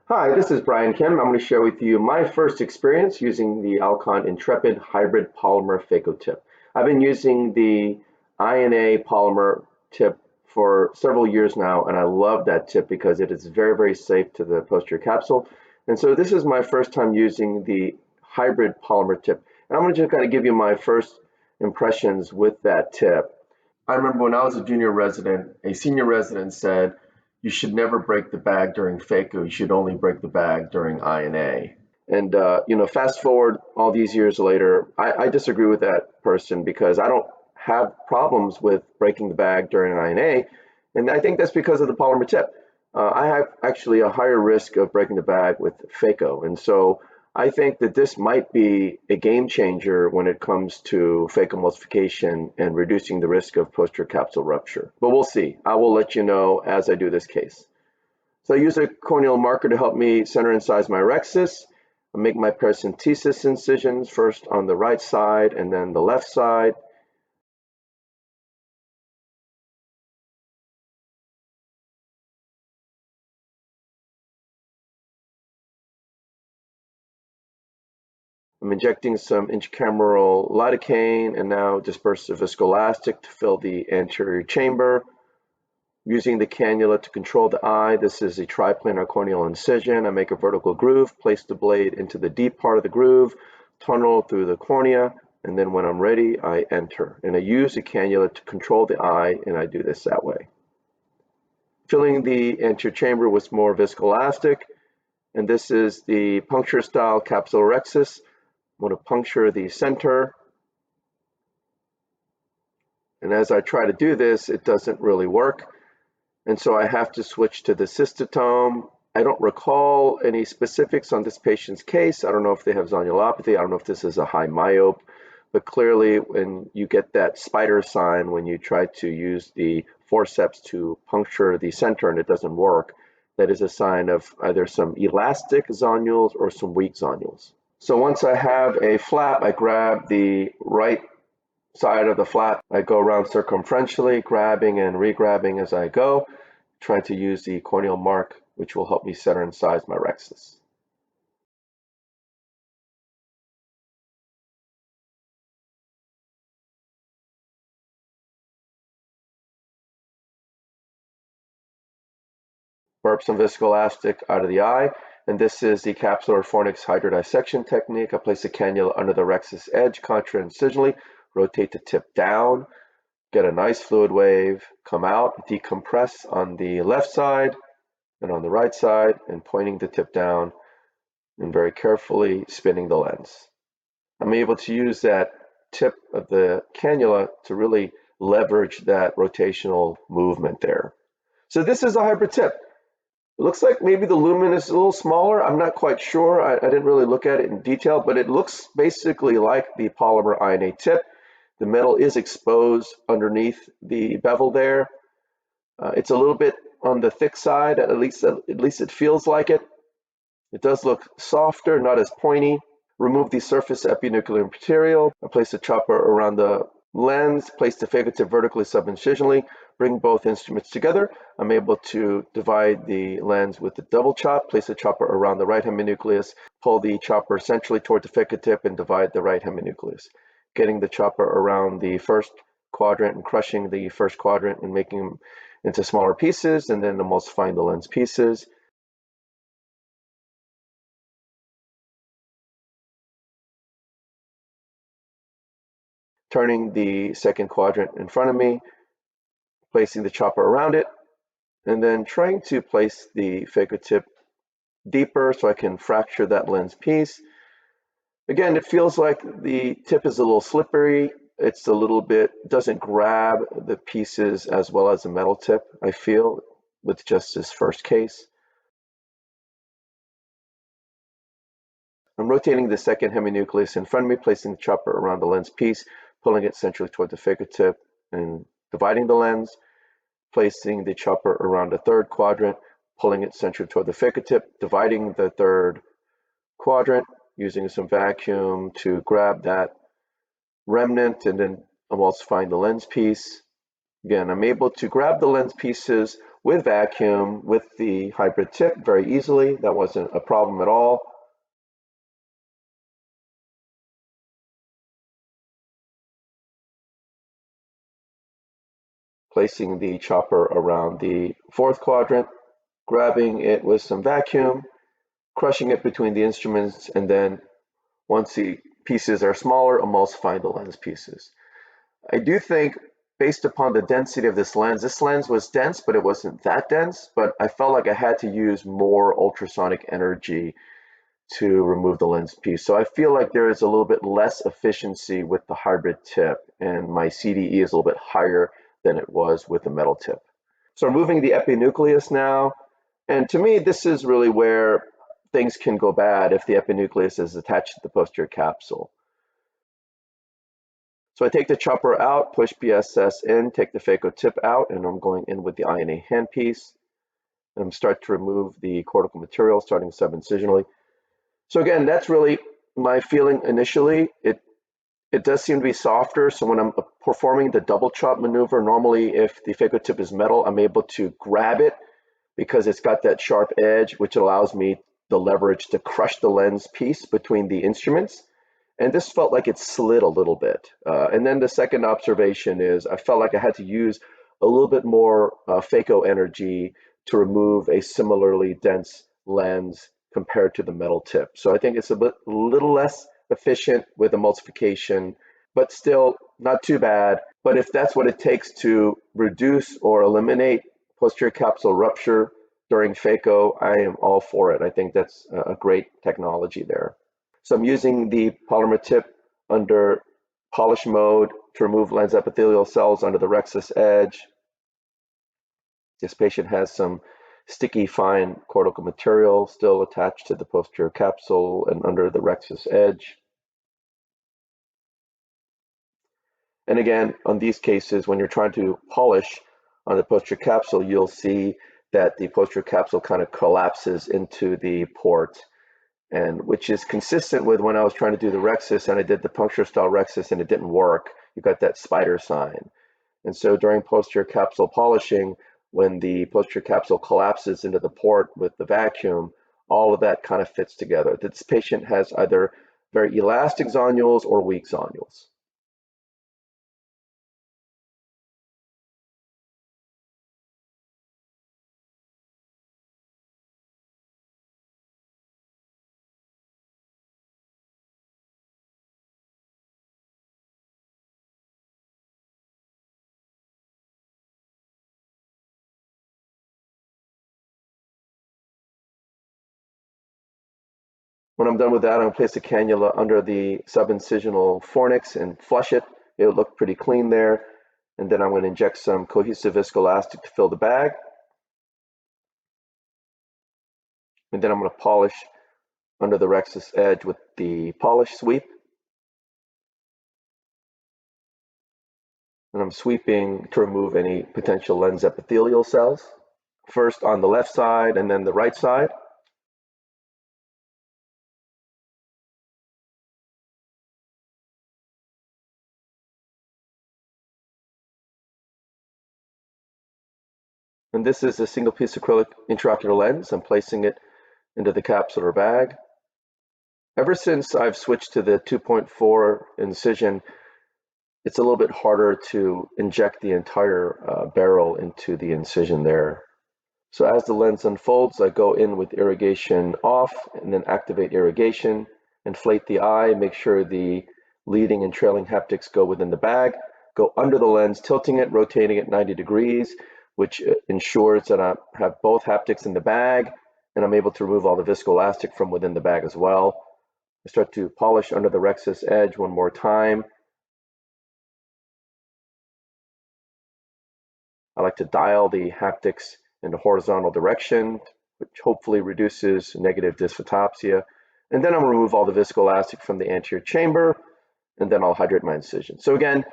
Hi, this is Brian Kim. I'm going to share with you my first experience using the Alcon Intrepid Hybrid Polymer Phaco tip. I've been using the INA polymer tip for several years now, and I love that tip because it is very, very safe to the posterior capsule. And so this is my first time using the hybrid polymer tip. And I'm going to just kind of give you my first impressions with that tip. I remember when I was a junior resident, a senior resident said, you should never break the bag during Phaco. You should only break the bag during INA. And, fast forward all these years later, I disagree with that person because I don't have problems with breaking the bag during INA. And I think that's because of the polymer tip. I have actually a higher risk of breaking the bag with Phaco. And so I think that this might be a game changer when it comes to phacoemulsification and reducing the risk of posterior capsule rupture. But we'll see. I will let you know as I do this case. So I use a corneal marker to help me center and size my rhexis. I make my paracentesis incisions first on the right side and then the left side. I'm injecting some intracameral lidocaine and now dispersive viscoelastic to fill the anterior chamber. Using the cannula to control the eye, this is a triplanar corneal incision. I make a vertical groove, place the blade into the deep part of the groove, tunnel through the cornea, and then when I'm ready, I enter. And I use the cannula to control the eye, and I do this that way. Filling the anterior chamber with more viscoelastic, and this is the puncture style capsulorhexis. I'm going to puncture the center. And as I try to do this, it doesn't really work. And so I have to switch to the cystotome. I don't recall any specifics on this patient's case. I don't know if they have zonulopathy. I don't know if this is a high myope. But clearly, when you get that spider sign, when you try to use the forceps to puncture the center and it doesn't work, that is a sign of either some elastic zonules or some weak zonules. So once I have a flap, I grab the right side of the flap. I go around circumferentially, grabbing and re-grabbing as I go, trying to use the corneal mark, which will help me center and size my rhexis. Burp some viscoelastic out of the eye. And this is the capsular fornix hydrodissection technique. I place the cannula under the rhexis edge contra-incisionally, rotate the tip down, get a nice fluid wave, come out, decompress on the left side and on the right side, and pointing the tip down and very carefully spinning the lens. I'm able to use that tip of the cannula to really leverage that rotational movement there. So this is a hybrid tip. It looks like maybe the lumen is a little smaller. I'm not quite sure. I didn't really look at it in detail, but it looks basically like the polymer INA tip. The metal is exposed underneath the bevel there. It's a little bit on the thick side, at least it feels like it. It does look softer, not as pointy. Remove the surface epinuclear material. I place the chopper around the lens, place the phaco tip vertically subincisionally, bring both instruments together. I'm able to divide the lens with the double chop, place the chopper around the right heminucleus, pull the chopper centrally toward the phaco tip and divide the right heminucleus. Getting the chopper around the first quadrant and crushing the first quadrant and making them into smaller pieces, and then emulsifying the lens pieces. Turning the second quadrant in front of me, placing the chopper around it, and then trying to place the phaco tip deeper so I can fracture that lens piece. Again, it feels like the tip is a little slippery. It's a little bit, doesn't grab the pieces as well as the metal tip, I feel, with just this first case. I'm rotating the second heminucleus in front of me, placing the chopper around the lens piece, pulling it centrally toward the phaco tip and dividing the lens, placing the chopper around the third quadrant, pulling it centrally toward the phaco tip, dividing the third quadrant, using some vacuum to grab that remnant, and then emulsifying the lens piece. Again, I'm able to grab the lens pieces with vacuum with the hybrid tip very easily. That wasn't a problem at all. Placing the chopper around the fourth quadrant, grabbing it with some vacuum, crushing it between the instruments, and then once the pieces are smaller, emulsifying the lens pieces. I do think, based upon the density of this lens was dense, but it wasn't that dense, but I felt like I had to use more ultrasonic energy to remove the lens piece. So I feel like there is a little bit less efficiency with the hybrid tip, and my CDE is a little bit higher than it was with the metal tip. So removing the epinucleus now, and to me, this is really where things can go bad if the epinucleus is attached to the posterior capsule. So I take the chopper out, push BSS in, take the phaco tip out, and I'm going in with the INA handpiece. And start to remove the cortical material, starting sub-incisionally. So again, that's really my feeling initially. It does seem to be softer. So when I'm performing the double chop maneuver, normally if the phaco tip is metal, I'm able to grab it because it's got that sharp edge, which allows me the leverage to crush the lens piece between the instruments. And this felt like it slid a little bit. And then the second observation is I felt like I had to use a little bit more phaco energy to remove a similarly dense lens compared to the metal tip. So I think it's a little less efficient with emulsification, but still not too bad. But if that's what it takes to reduce or eliminate posterior capsule rupture during phaco, I am all for it. I think that's a great technology there. So I'm using the polymer tip under polish mode to remove lens epithelial cells under the rexus edge. This patient has some sticky fine cortical material still attached to the posterior capsule and under the rexus edge. And again, on these cases, when you're trying to polish on the posterior capsule, you'll see that the posterior capsule kind of collapses into the port, and which is consistent with when I was trying to do the rexus and I did the puncture style rexus and it didn't work. You got that spider sign. And so during posterior capsule polishing, when the posterior capsule collapses into the port with the vacuum, all of that kind of fits together. This patient has either very elastic zonules or weak zonules. When I'm done with that, I'm going to place a cannula under the subincisional fornix and flush it. It'll look pretty clean there. And then I'm going to inject some cohesive viscoelastic to fill the bag. And then I'm going to polish under the rexus edge with the polish sweep. And I'm sweeping to remove any potential lens epithelial cells. First on the left side and then the right side. And this is a single piece acrylic intraocular lens. I'm placing it into the capsular bag. Ever since I've switched to the 2.4 incision, it's a little bit harder to inject the entire barrel into the incision there. So as the lens unfolds, I go in with irrigation off and then activate irrigation, inflate the eye, make sure the leading and trailing haptics go within the bag, go under the lens, tilting it, rotating it 90 degrees, which ensures that I have both haptics in the bag and I'm able to remove all the viscoelastic from within the bag as well. I start to polish under the rexus edge one more time. I like to dial the haptics in the horizontal direction, which hopefully reduces negative dysphotopsia. And then I'll remove all the viscoelastic from the anterior chamber, and then I'll hydrate my incision. So again,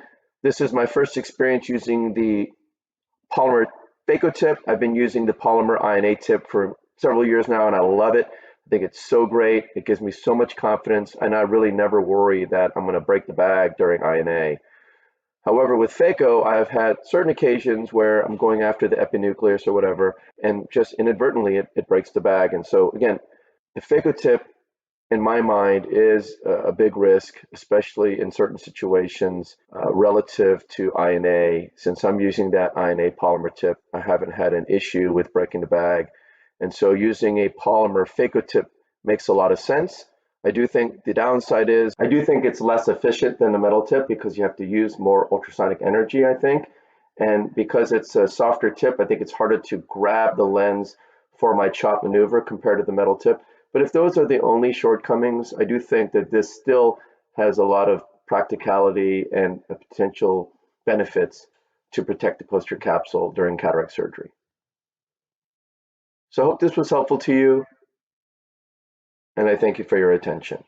this is my first experience using the polymer phaco tip. I've been using the polymer INA tip for several years now, and I love it. I think it's so great. It gives me so much confidence, and I really never worry that I'm going to break the bag during INA. However, with Phaco, I have had certain occasions where I'm going after the epinucleus or whatever, and just inadvertently it breaks the bag. And so again, the Phaco tip in my mind is a big risk, especially in certain situations relative to INA. Since I'm using that INA polymer tip, I haven't had an issue with breaking the bag. And so using a polymer Phaco tip makes a lot of sense. I do think the downside is I do think it's less efficient than the metal tip because you have to use more ultrasonic energy, I think. And because it's a softer tip, I think it's harder to grab the lens for my chop maneuver compared to the metal tip. But if those are the only shortcomings, I do think that this still has a lot of practicality and potential benefits to protect the posterior capsule during cataract surgery. So I hope this was helpful to you, and I thank you for your attention.